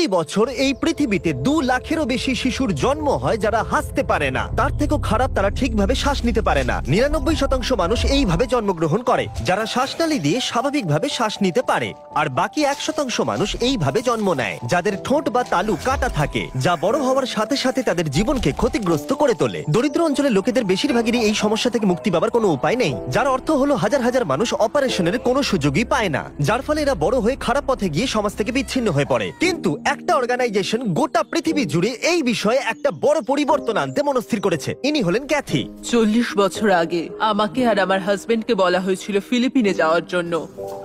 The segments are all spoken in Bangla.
প্রতি বছর এই পৃথিবীতে 2 লাখেরও বেশি শিশুর জন্ম হয় যারা হাসতে পারে না। তার থেকেও খারাপ, তারা ঠিকভাবে শ্বাস নিতে পারে না। 99% মানুষ এইভাবে জন্মগ্রহণ করে, যারা শ্বাসনালী দিয়ে স্বাভাবিকভাবে শ্বাস নিতে পারে। আর বাকি 1% মানুষ এইভাবে জন্ম নেয়, যাদের ঠোঁট বা তালু কাটা থাকে, যা বড় হওয়ার সাথে সাথে তাদের জীবনকে ক্ষতিগ্রস্ত করে তোলে। দরিদ্র অঞ্চলের লোকেদের বেশিরভাগেরই এই সমস্যা থেকে মুক্তি পাবার কোনো উপায় নেই, যার অর্থ হলো হাজার হাজার মানুষ অপারেশনের কোনো সুযোগই পায় না, যার ফলে এরা বড় হয়ে খারাপ পথে গিয়ে সমাজ থেকে বিচ্ছিন্ন হয়ে পড়ে। কিন্তু একটা অর্গানাইজেশন গোটা পৃথিবী জুড়ে এই বিষয়ে একটা বড় পরিবর্তন আনতে মনস্থির করেছে। ইনি হলেন ক্যাথি। 40 বছর আগে আমাকে আর আমার হাজবেন্ডকে বলা হয়েছিল ফিলিপিনে যাওয়ার জন্য।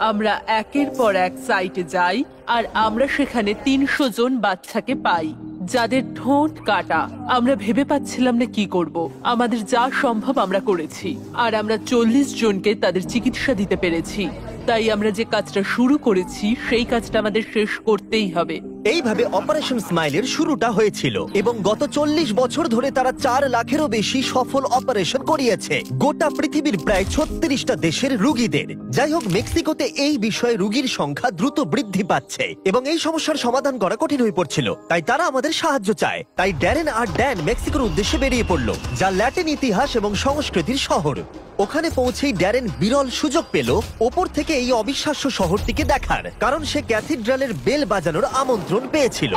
আমরা একের পর এক সাইটে যাই আর আমরা সেখানে 300 জন বাচ্চাকে পাই যাদের ঠোঁট কাটা। আমরা ভেবে পাচ্ছিলাম না কি করব। আমাদের যা সম্ভব আমরা করেছি, আর আমরা 40 জনকে তাদের চিকিৎসা দিতে পেরেছি। তাই আমরা যে কাজটা শুরু করেছি সেই কাজটা আমাদের শেষ করতেই হবে। এইভাবে অপারেশন স্মাইলের শুরুটা হয়েছিল এবং গত 40 বছর ধরে তারা 4 লাখেরও বেশি সফল অপারেশন করিয়েছে গোটা পৃথিবীর প্রায় 36টা দেশের রোগীদের। যাই হোক, মেক্সিকোতে এই বিষয়ে রোগীর সংখ্যা দ্রুত বৃদ্ধি পাচ্ছে এবং এই সমস্যার সমাধান করা কঠিন হয়ে পড়ছিল। তাই তারা আমাদের সাহায্য চায়। তাই ড্যারেন আর ড্যান মেক্সিকোর উদ্দেশ্যে বেরিয়ে পড়লো, যা ল্যাটিন ইতিহাস এবং সংস্কৃতির শহর। ওখানে পৌঁছেই ড্যারেন বিরল সুযোগ পেল ওপর থেকে এই অবিশ্বাস্য শহরটিকে দেখার, কারণ সে ক্যাথিড্রালের বেল বাজানোর আমন্ত্রণ পেয়েছিল।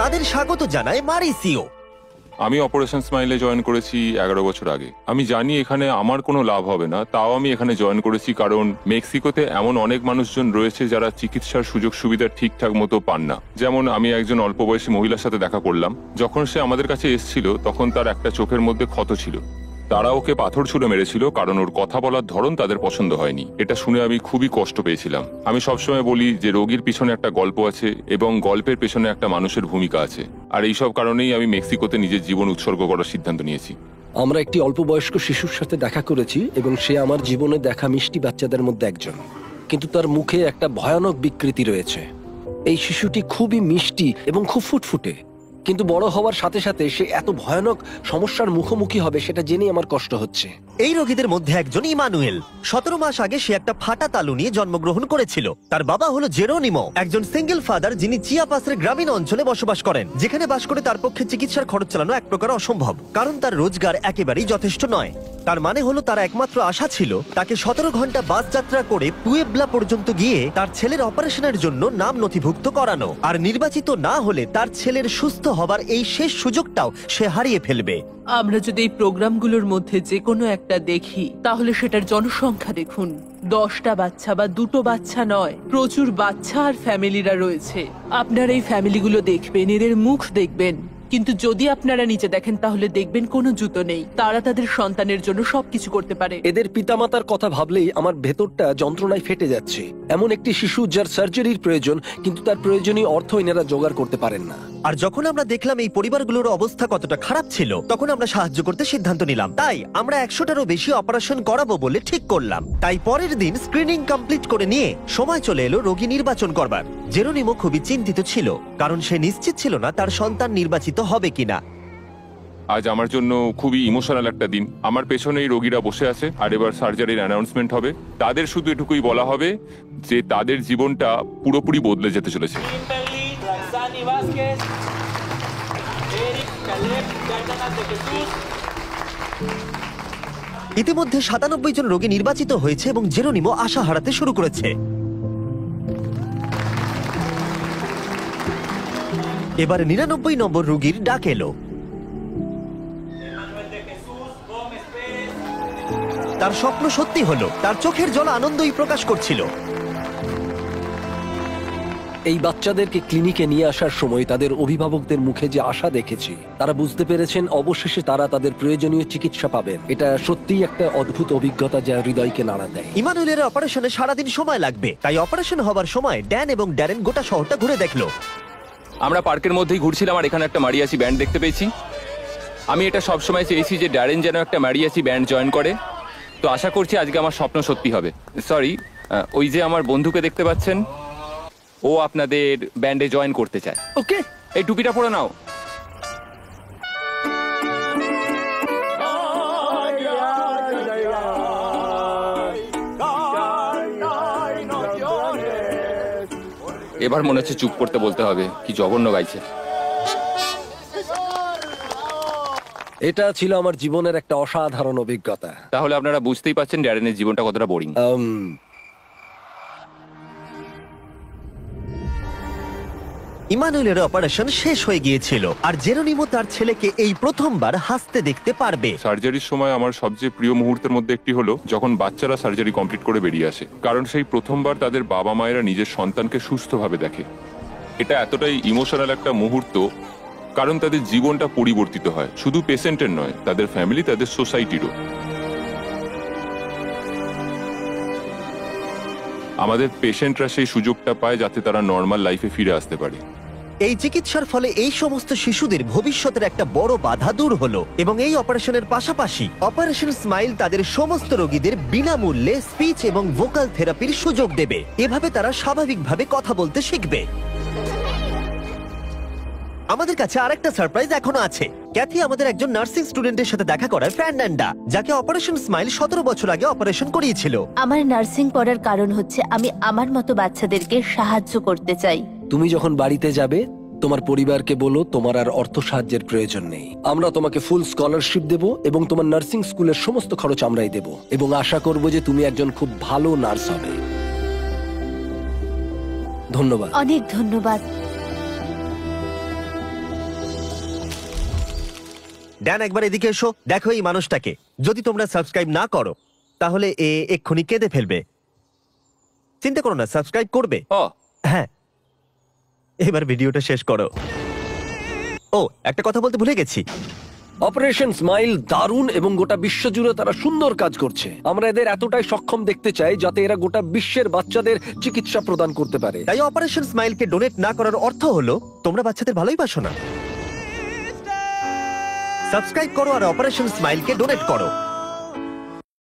তাদের স্বাগত জানায় মারিসিও। আমি অপারেশন স্মাইলে জয়েন করেছি 11 বছর আগে। আমি জানি এখানে আমার কোনো লাভ হবে না, তাও আমি এখানে জয়েন করেছি কারণ মেক্সিকোতে এমন অনেক মানুষজন রয়েছে যারা চিকিৎসার সুযোগ সুবিধা ঠিকঠাক মতো পান না। যেমন আমি একজন অল্প বয়সী মহিলার সাথে দেখা করলাম। যখন সে আমাদের কাছে এসেছিল তখন তার একটা চোখের মধ্যে ক্ষত ছিল। তারা ওকে পাথর ছুঁড়ে মেরেছিল কারণ ওর কথা বলার ধরন তাদের পছন্দ হয়নি। এটা শুনে আমি খুবই কষ্ট পেয়েছিলাম। আমি সবসময় বলি যে রোগীর পিছনে একটা গল্প আছে এবং গল্পের পেছনে একটা মানুষের ভূমিকা আছে। আর এইসব কারণেই আমি মেক্সিকোতে নিজের জীবন উৎসর্গ করার সিদ্ধান্ত নিয়েছি। আমরা একটি অল্প বয়স্ক শিশুর সাথে দেখা করেছি এবং সে আমার জীবনে দেখা মিষ্টি বাচ্চাদের মধ্যে একজন, কিন্তু তার মুখে একটা ভয়ানক বিকৃতি রয়েছে। এই শিশুটি খুবই মিষ্টি এবং খুব ফুটফুটে, কিন্তু বড় হওয়ার সাথে সাথে সে এত ভয়ানক সমস্যার মুখোমুখি হবে সেটা জেনে আমার কষ্ট হচ্ছে। এই রোগীদের মধ্যে একজন ইমানুয়েল। 17 মাস আগে সে একটা ফাটা তালু নিয়ে জন্মগ্রহণ করেছিল। তার বাবা হলো জেরোনিমো, একজন সিঙ্গেল ফাদার যিনি চিয়াপাসের গ্রামীণ অঞ্চলে বসবাস করেন, যেখানে বাস করে তার পক্ষে চিকিৎসার খরচ চালানো এক প্রকার অসম্ভব, কারণ তার রোজগার একেবারেই যথেষ্ট নয়। তার মানে হলো তার একমাত্র আশা ছিল তাকে 17 ঘন্টা বাস যাত্রা করে পুয়েবলা পর্যন্ত গিয়ে তার ছেলের অপারেশনের জন্য নাম নথিভুক্ত করানো, আর নির্বাচিত না হলে তার ছেলের সুস্থ হবার এই শেষ সুযোগটাও সে হারিয়ে ফেলবে। আমরা যদি এই প্রোগ্রামগুলোর মধ্যে যে কোনো একটা দেখি তাহলে সেটার জনসংখ্যা দেখুন। 10টা বাচ্চা বা 2টো বাচ্চা নয়, প্রচুর বাচ্চা আর ফ্যামিলিরা রয়েছে। আপনারা এই ফ্যামিলিগুলো দেখবেন, এদের মুখ দেখবেন, কিন্তু যদি আপনারা নিচে দেখেন তাহলে দেখবেন কোনো জুতো নেই। তারা তাদের সন্তানের জন্য সবকিছু করতে পারে। এদের পিতামাতার কথা ভাবলেই আমার ভেতরটা যন্ত্রণায় ফেটে যাচ্ছে। এমন একটি শিশু যার সার্জারির প্রয়োজন, কিন্তু তার প্রয়োজনীয় অর্থ এনারা জোগাড় করতে পারেন না। আর যখন আমরা দেখলাম এই পরিবারগুলোর অবস্থা কতটা খারাপ ছিল, তখন আমরা সাহায্য করতে সিদ্ধান্ত নিলাম। তাই আমরা 100টারও বেশি অপারেশন করাবো বলে ঠিক করলাম। তাই পরের দিন স্ক্রিনিং কমপ্লিট করে নিয়ে সময় চলে এলো রোগী নির্বাচন করবার। জেরোনিমো খুবই চিন্তিত ছিল, কারণ সে নিশ্চিত ছিল না তার সন্তান নির্বাচিত হবে কিনা। আজ আমার জন্য খুবই ইমোশনাল একটা দিন। আমার পেছনেই রোগীরা বসে আছে আর এবার সার্জারির অ্যানাউন্সমেন্ট হবে। তাদের শুধু এটুকুই বলা হবে যে তাদের জীবনটা পুরোপুরি বদলে যেতে চলেছে। ইতিমধ্যে 97 জন রোগী নির্বাচিত হয়েছে এবং জেরোনিমো আশা হারাতে শুরু করেছে। এবার 99 নম্বর রোগীর ডাক এলো। তার স্বপ্ন সত্যি হলো, তার চোখের জল আনন্দই প্রকাশ করছিল। এই বাচ্চাদেরকে ক্লিনিকে নিয়ে আসার সময় তাদের অভিভাবকদের মুখে যে আশা দেখেছি, তারা বুঝতে পেরেছেন অবশেষে তারা তাদের প্রয়োজনীয় চিকিৎসা পাবেন। এটা সত্যিই একটা অদ্ভুত অভিজ্ঞতা যা হৃদয়কে নাড়া দেয়। ইমানুয়েলের অপারেশনে সারাদিন সময় লাগবে, তাই অপারেশন হবার সময় ড্যান এবং ড্যারেন গোটা শহরটা ঘুরে দেখলো। আমরা পার্কের মধ্যেই ঘুরছিলাম আর এখানে একটা মারিয়াচি ব্যান্ড দেখতে পেয়েছি। আমি এটা সবসময় চেয়েছি যে ড্যারেন যেন একটা মারিয়াচি ব্যান্ড জয়েন করে। তো আশা করছি আজকে আমার স্বপ্ন সত্যি হবে। সরি, ওই যে আমার বন্ধুকে দেখতে পাচ্ছেন, ও আপনাদের ব্যান্ডে জয়েন করতে চায়। ওকে, এই টুপিটা পরে নাও। এবার মনে হচ্ছে চুপ করতে বলতে হবে, কি জঘন্য গাইছে। এটা ছিল আমার জীবনের একটা অসাধারণ অভিজ্ঞতা। তাহলে আপনারা বুঝতেই পারছেন ড্যারেনের জীবনটা কতটা বোরিং। ইমানুয়েলের অপারেশন শেষ হয়ে গিয়েছিল আর জেরোনিমো তার ছেলেকে এই প্রথমবার হাসতে দেখতে পারবে। সার্জারির সময় আমার সবচেয়ে প্রিয় মুহূর্তের মধ্যে একটি হলো যখন বাচ্চারা সার্জারি কমপ্লিট করে বেরিয়ে আসে, কারণ সেই প্রথমবার তাদের বাবা মায়েরা নিজের সন্তানকে সুস্থভাবে দেখে। এটা এতটাই ইমোশনাল একটা মুহূর্ত, কারণ তাদের জীবনটা পরিবর্তিত হয়, শুধু পেশেন্টের নয়, তাদের ফ্যামিলি, তাদের সোসাইটিরও। আমাদের পেশেন্টরা সেই সুযোগটা পায় যাতে তারা নর্মাল লাইফে ফিরে আসতে পারে। এই চিকিৎসার ফলে এই সমস্ত শিশুদের ভবিষ্যতের একটা বড় বাধা দূর হলো এবং এই অপারেশনের পাশাপাশি অপারেশন স্মাইল তাদের সমস্ত রোগীদের বিনামূল্যে স্পিচ এবং ভোকাল থেরাপির সুযোগ দেবে। এভাবে তারা স্বাভাবিকভাবে কথা বলতে শিখবে। আমাদের কাছে আরেকটা সারপ্রাইজ এখনো আছে। ক্যাথি আমাদের একজন নার্সিং স্টুডেন্টের সাথে দেখা করায়, ফার্নান্ডা, যাকে অপারেশন স্মাইল 17 বছর আগে অপারেশন করিয়েছিল। আমার নার্সিং পড়ার কারণ হচ্ছে আমি আমার মতো বাচ্চাদেরকে সাহায্য করতে চাই। তুমি যখন বাড়িতে যাবে তোমার পরিবারকে বলো তোমার আর অর্থ সাহায্যের প্রয়োজন নেই। আমরা তোমাকে ফুল স্কলারশিপ দেব এবং তোমার নার্সিং স্কুলের সমস্ত খরচ আমরাই দেব এবং আশা করব যে তুমি একজন খুব ভালো নার্স হবে। ধন্যবাদ। অনেক ধন্যবাদ। ড্যান, একবার এদিকে এসো, দেখো এই মানুষটাকে। যদি তোমরা সাবস্ক্রাইব না করো তাহলে এ এক্ষুনি কেঁদে ফেলবে। চিন্তা করো না, সাবস্ক্রাইব করবে। ও হ্যাঁ, এবার ভিডিওটা শেষ করো। ও, একটা কথা বলতে ভুলে গেছি। অপারেশন স্মাইল দারুণ এবং গোটা বিশ্ব জুড়ে তারা সুন্দর কাজ করছে। আমরা এদের এতটাই সক্ষম দেখতে চাই যাতে এরা গোটা বিশ্বের বাচ্চাদের চিকিৎসা প্রদান করতে পারে। তাই অপারেশন স্মাইলকে ডোনেট না করার অর্থ হলো তোমরা বাচ্চাদের ভালোই বাসো না। সাবস্ক্রাইব করো আর অপারেশন স্মাইলকে ডোনেট করো।